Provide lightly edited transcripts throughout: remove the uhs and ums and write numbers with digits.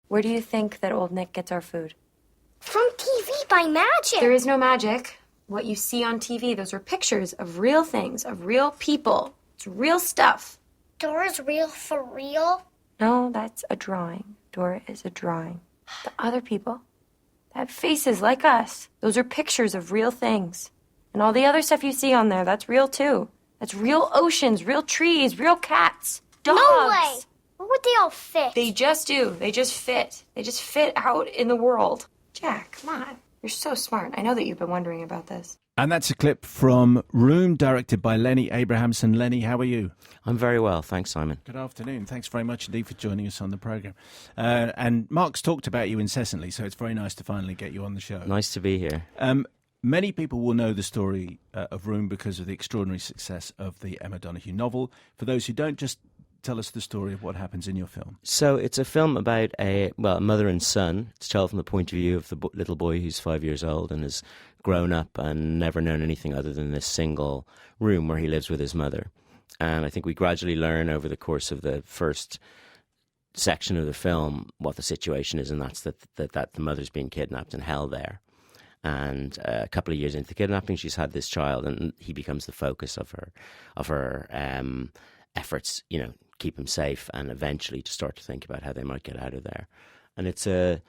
Where do you think that old Nick gets our food? From TV by magic. There is no magic. What you see on TV, those are pictures of real things, of real people. It's real stuff. Dora's real for real? No, that's a drawing. Dora is a drawing. The other people that have faces like us, those are pictures of real things. And all the other stuff you see on there, that's real too. That's real oceans, real trees, real cats, dogs. No way! Where would they all fit? They just do. They just fit. They just fit out in the world. Jack, come on. You're so smart. I know that you've been wondering about this. And that's a clip from Room, directed by Lenny Abrahamson. Lenny, how are you? I'm very well, thanks, Simon. Good afternoon. Thanks very much indeed for joining us on the programme. And Mark's talked about you incessantly, so it's very nice to finally get you on the show. Nice to be here. Many people will know the story of Room because of the extraordinary success of the Emma Donoghue novel. For those who don't, just tell us the story of what happens in your film. So it's a film about a mother and son. It's told from the point of view of the little boy who's 5 years old and has grown up and never known anything other than this single room where he lives with his mother. And I think we gradually learn over the course of the first section of the film what the situation is, and that's that the mother's been kidnapped and held there. And a couple of years into the kidnapping, she's had this child, and he becomes the focus of her efforts, keep him safe, and eventually to start to think about how they might get out of there. And it's a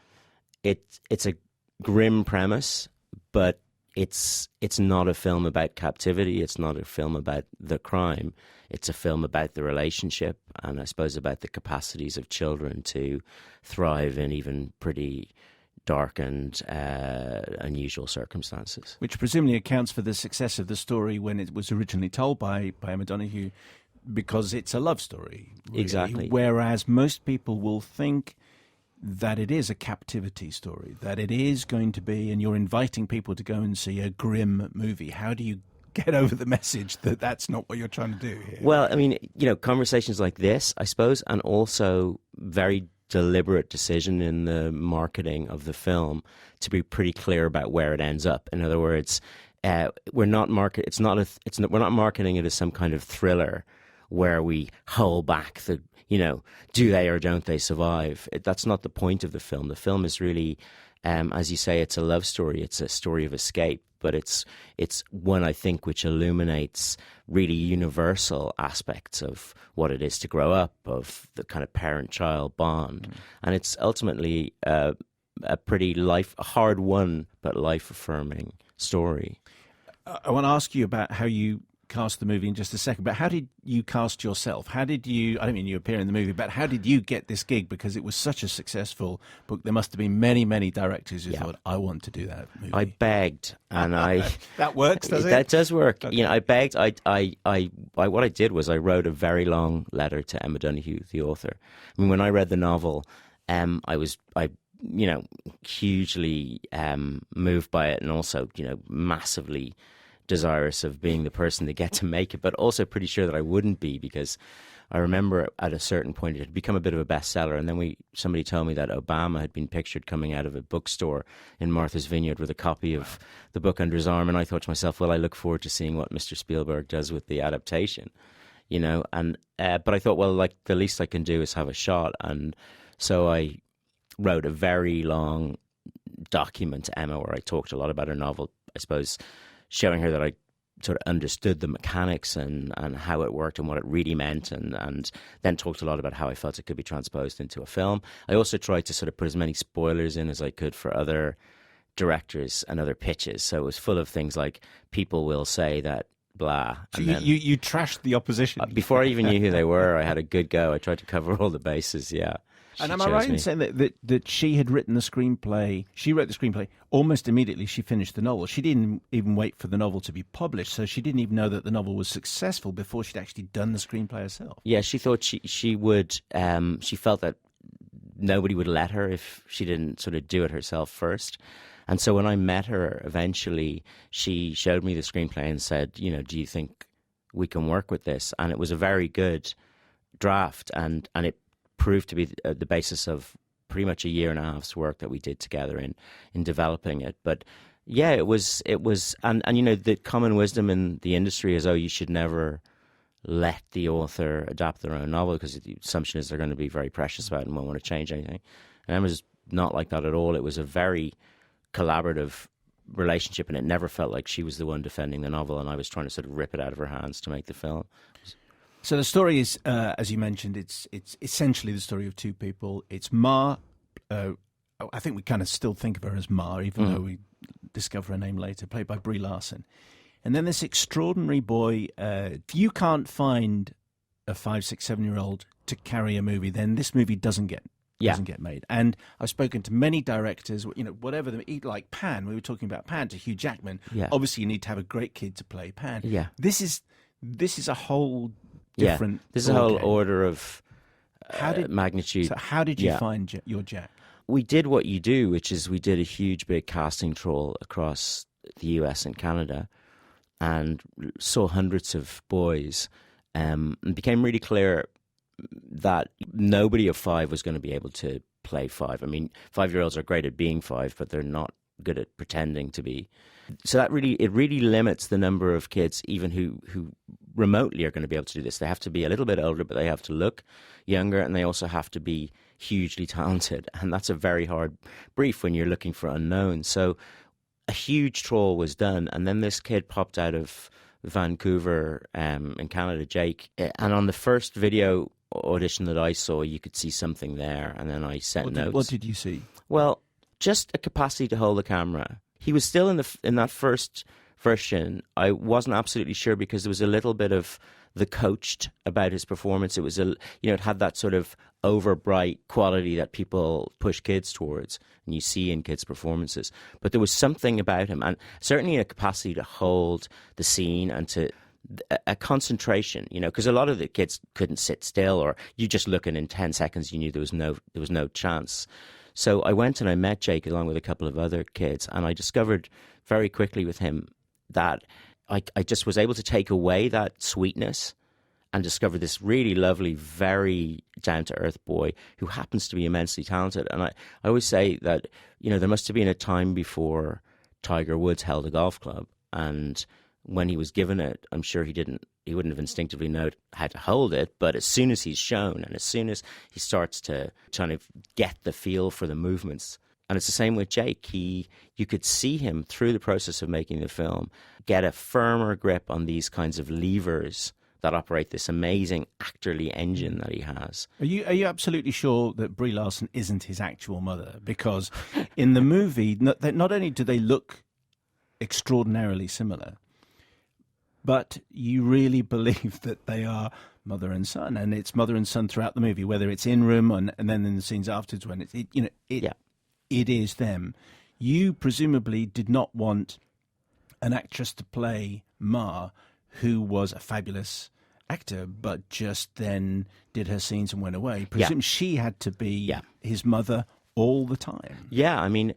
grim premise, but it's not a film about captivity. It's not a film about the crime. It's a film about the relationship, and I suppose about the capacities of children to thrive in even pretty dark and unusual circumstances. Which presumably accounts for the success of the story when it was originally told by Emma Donoghue, because it's a love story. Really. Exactly. Whereas most people will think that it is a captivity story, that it is going to be, and you're inviting people to go and see a grim movie. How do you get over the message that that's not what you're trying to do here? Well, I mean, conversations like this, I suppose, and also very deliberate decision in the marketing of the film to be pretty clear about where it ends up. In other words, we're not marketing it as some kind of thriller where we hold back the, do they or don't they survive? That's not the point of the film. The film is really, as you say, it's a love story. It's a story of escape, but it's one, I think, which illuminates really universal aspects of what it is to grow up, of the kind of parent-child bond. And it's ultimately a pretty hard-won but life-affirming story. I want to ask you about how you cast the movie in just a second, but how did you cast yourself? How did you, I don't mean you appear in the movie, but how did you get this gig? Because it was such a successful book. There must have been many, many directors who thought, I want to do that movie. I begged, and I... That works, does it? That does work. Okay. I begged. What I did was I wrote a very long letter to Emma Donoghue, the author. I mean, when I read the novel, I was hugely moved by it, and also, massively desirous of being the person to get to make it, but also pretty sure that I wouldn't be, because I remember at a certain point it had become a bit of a bestseller, and then somebody told me that Obama had been pictured coming out of a bookstore in Martha's Vineyard with a copy of the book under his arm, and I thought to myself, well, I look forward to seeing what Mr. Spielberg does with the adaptation, and but I thought, well, the least I can do is have a shot, and so I wrote a very long document to Emma where I talked a lot about her novel, I suppose, showing her that I sort of understood the mechanics and how it worked and what it really meant, and then talked a lot about how I felt it could be transposed into a film. I also tried to sort of put as many spoilers in as I could for other directors and other pitches. So it was full of things like, people will say that blah. So you trashed the opposition. Before I even knew who they were, I had a good go. I tried to cover all the bases, yeah. And am I right in saying that she had written the screenplay? She wrote the screenplay almost immediately she finished the novel. She didn't even wait for the novel to be published, so she didn't even know that the novel was successful before she'd actually done the screenplay herself. Yeah, she thought she would. She felt that nobody would let her if she didn't sort of do it herself first. And so when I met her eventually, she showed me the screenplay and said, do you think we can work with this? And it was a very good draft, and it proved to be the basis of pretty much a year and a half's work that we did together in developing it. But yeah, it was, and the common wisdom in the industry is, you should never let the author adapt their own novel, because the assumption is they're going to be very precious about it and won't want to change anything. And Emma's not like that at all. It was a very collaborative relationship, and it never felt like she was the one defending the novel and I was trying to sort of rip it out of her hands to make the film. So the story is, as you mentioned, it's essentially the story of two people. It's Ma. I think we kind of still think of her as Ma, even though we discover her name later, played by Brie Larson. And then this extraordinary boy. You can't find a 5, 6, 7-year-old to carry a movie. Then this movie doesn't get made. And I've spoken to many directors, whatever them eat, like Pan. We were talking about Pan, to Hugh Jackman. Yeah. Obviously, you need to have a great kid to play Pan. Yeah. This is a whole different. This is a whole order of magnitude. So how did you find your Jack? We did what you do, which is we did a huge big casting trawl across the US and Canada, and saw hundreds of boys, and became really clear that nobody of 5 was going to be able to play 5. I mean, 5-year-olds are great at being 5, but they're not good at pretending to be. So it really limits the number of kids even who remotely are going to be able to do this. They have to be a little bit older, but they have to look younger, and they also have to be hugely talented. And that's a very hard brief when you're looking for unknowns. So a huge trawl was done, and then this kid popped out of Vancouver in Canada, Jake. And on the first video audition that I saw, you could see something there, and then I sent notes. What did you see? Well, just a capacity to hold the camera. He was still in that first version. I wasn't absolutely sure because there was a little bit of the coached about his performance. It was it had that sort of overbright quality that people push kids towards, and you see in kids' performances. But there was something about him, and certainly a capacity to hold the scene and to a concentration, because a lot of the kids couldn't sit still, or you just look and in 10 seconds you knew there was no chance. So I went and I met Jake along with a couple of other kids, and I discovered very quickly with him that I just was able to take away that sweetness and discover this really lovely, very down-to-earth boy who happens to be immensely talented. And I always say that, there must have been a time before Tiger Woods held a golf club, and when he was given it, I'm sure he wouldn't have instinctively known how to hold it, but as soon as he's shown, and as soon as he starts to kind of get the feel for the movements, and it's the same with Jake. You could see him through the process of making the film get a firmer grip on these kinds of levers that operate this amazing actorly engine that he has. Are you absolutely sure that Brie Larson isn't his actual mother? Because in the movie, not only do they look extraordinarily similar, but you really believe that they are mother and son, and it's mother and son throughout the movie, whether it's in room and then in the scenes afterwards when it is them. You presumably did not want an actress to play Ma, who was a fabulous actor, but just then did her scenes and went away. Presumably she had to be his mother all the time. Yeah, I mean,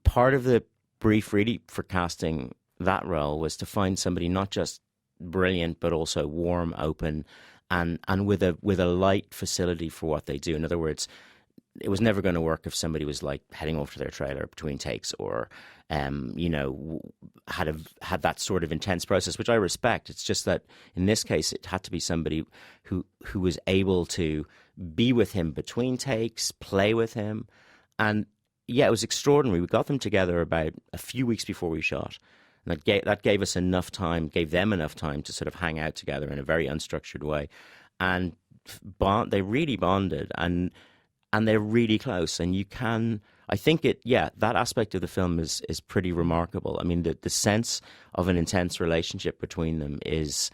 part of the brief really for casting that role was to find somebody not just brilliant, but also warm, open, and with a light facility for what they do. In other words, it was never going to work if somebody was like heading over to their trailer between takes, or had that sort of intense process, which I respect. It's just that in this case, it had to be somebody who was able to be with him between takes, play with him, and it was extraordinary. We got them together about a few weeks before we shot. And that gave us enough time, gave them enough time to sort of hang out together in a very unstructured way, and they really bonded, and they're really close. And I think that aspect of the film is pretty remarkable. I mean, the sense of an intense relationship between them is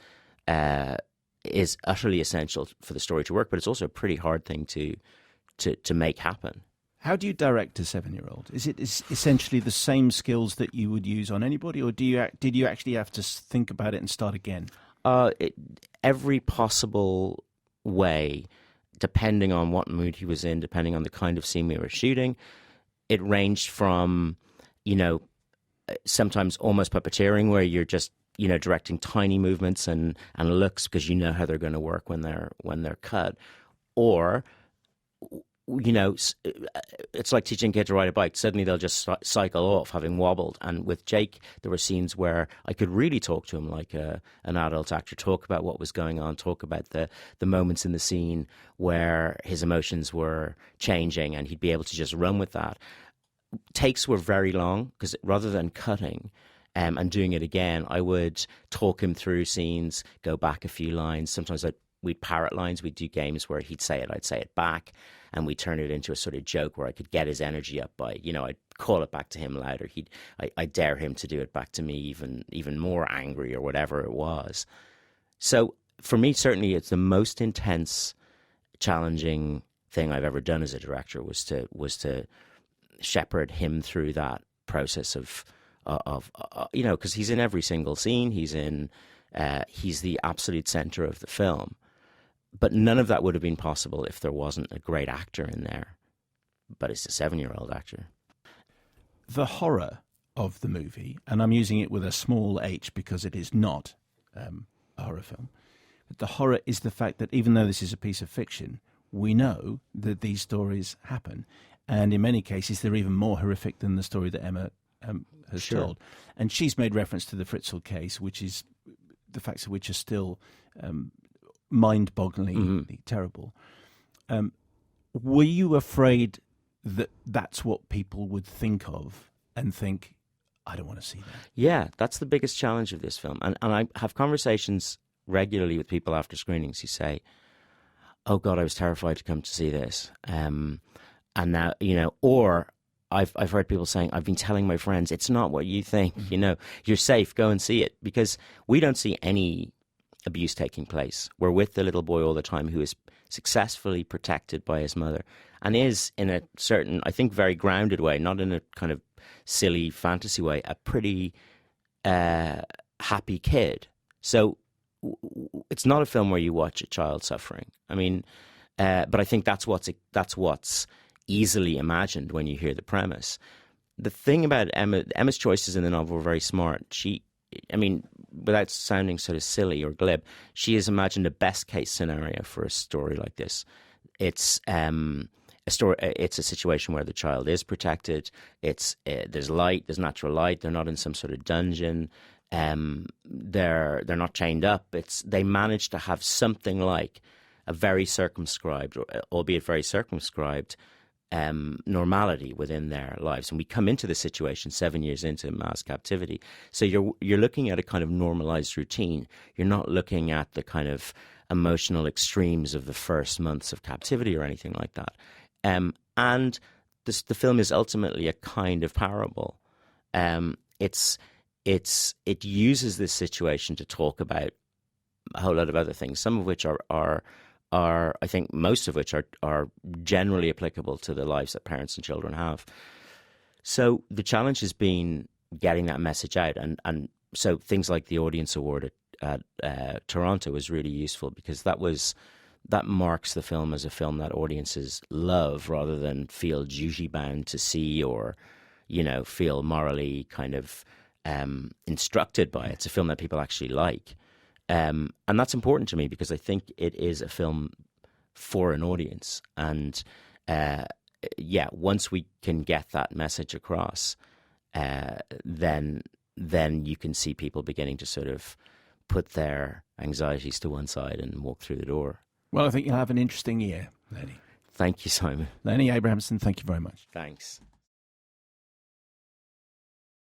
utterly essential for the story to work, but it's also a pretty hard thing to make happen. How do you direct a 7-year-old? Is it essentially the same skills that you would use on anybody, or did you actually have to think about it and start again? Every possible way, depending on what mood he was in, depending on the kind of scene we were shooting. It ranged from, sometimes almost puppeteering, where you're just, directing tiny movements and looks because you know how they're going to work when they're cut, or you know, it's like teaching a kid to ride a bike. Suddenly they'll just cycle off having wobbled. And with Jake, there were scenes where I could really talk to him like an adult actor, talk about what was going on, talk about the moments in the scene where his emotions were changing, and he'd be able to just run with that. Takes were very long because rather than cutting and doing it again, I would talk him through scenes, go back a few lines. Sometimes we'd parrot lines. We'd do games where he'd say it, I'd say it back, and we'd turn it into a sort of joke where I could get his energy up by, you know, I'd call it back to him louder. I'd dare him to do it back to me even more angry or whatever it was. So for me, certainly it's the most intense, challenging thing I've ever done as a director was to shepherd him through that process of you know, because he's in every single scene. He's the absolute center of the film. But none of that would have been possible if there wasn't a great actor in there. But it's a 7-year-old actor. The horror of the movie, and I'm using it with a small h because it is not a horror film, but the horror is the fact that even though this is a piece of fiction, we know that these stories happen. And in many cases, they're even more horrific than the story that Emma has told. And she's made reference to the Fritzl case, which is the facts of which are still mind-bogglingly terrible. Were you afraid that that's what people would think of and think, I don't want to see that? Yeah, that's the biggest challenge of this film. And I have conversations regularly with people after screenings who say, oh God, I was terrified to come to see this. And now, you know, or I've heard people saying, I've been telling my friends, it's not what you think, you know, you're safe, go and see it. Because we don't see any abuse taking place. We're with the little boy all the time who is successfully protected by his mother and is in a certain, I think, very grounded way, not in a kind of silly fantasy way, a pretty happy kid. So it's not a film where you watch a child suffering. I mean, but I think that's what's easily imagined when you hear the premise. The thing about Emma's choices in the novel were very smart. I mean, without sounding sort of silly or glib, she has imagined a best case scenario for a story like this. It's it's a situation where the child is protected. There's light, there's natural light. They're not in some sort of dungeon. They're not chained up. They manage to have something like a very circumscribed, albeit very circumscribed, normality within their lives. And we come into the situation 7 years into mass captivity. So you're looking at a kind of normalized routine. You're not looking at the kind of emotional extremes of the first months of captivity or anything like that. And the film is ultimately a kind of parable. It uses this situation to talk about a whole lot of other things, some of which are I think most of which are generally applicable to the lives that parents and children have. So the challenge has been getting that message out. And so things like the Audience Award at Toronto was really useful because that marks the film as a film that audiences love rather than feel duty-bound to see or, you know, feel morally kind of instructed by it. It's a film that people actually like. And that's important to me because I think it is a film for an audience. And once we can get that message across, then you can see people beginning to sort of put their anxieties to one side and walk through the door. Well, I think you'll have an interesting year, Lenny. Thank you, Simon. Lenny Abrahamson, thank you very much. Thanks.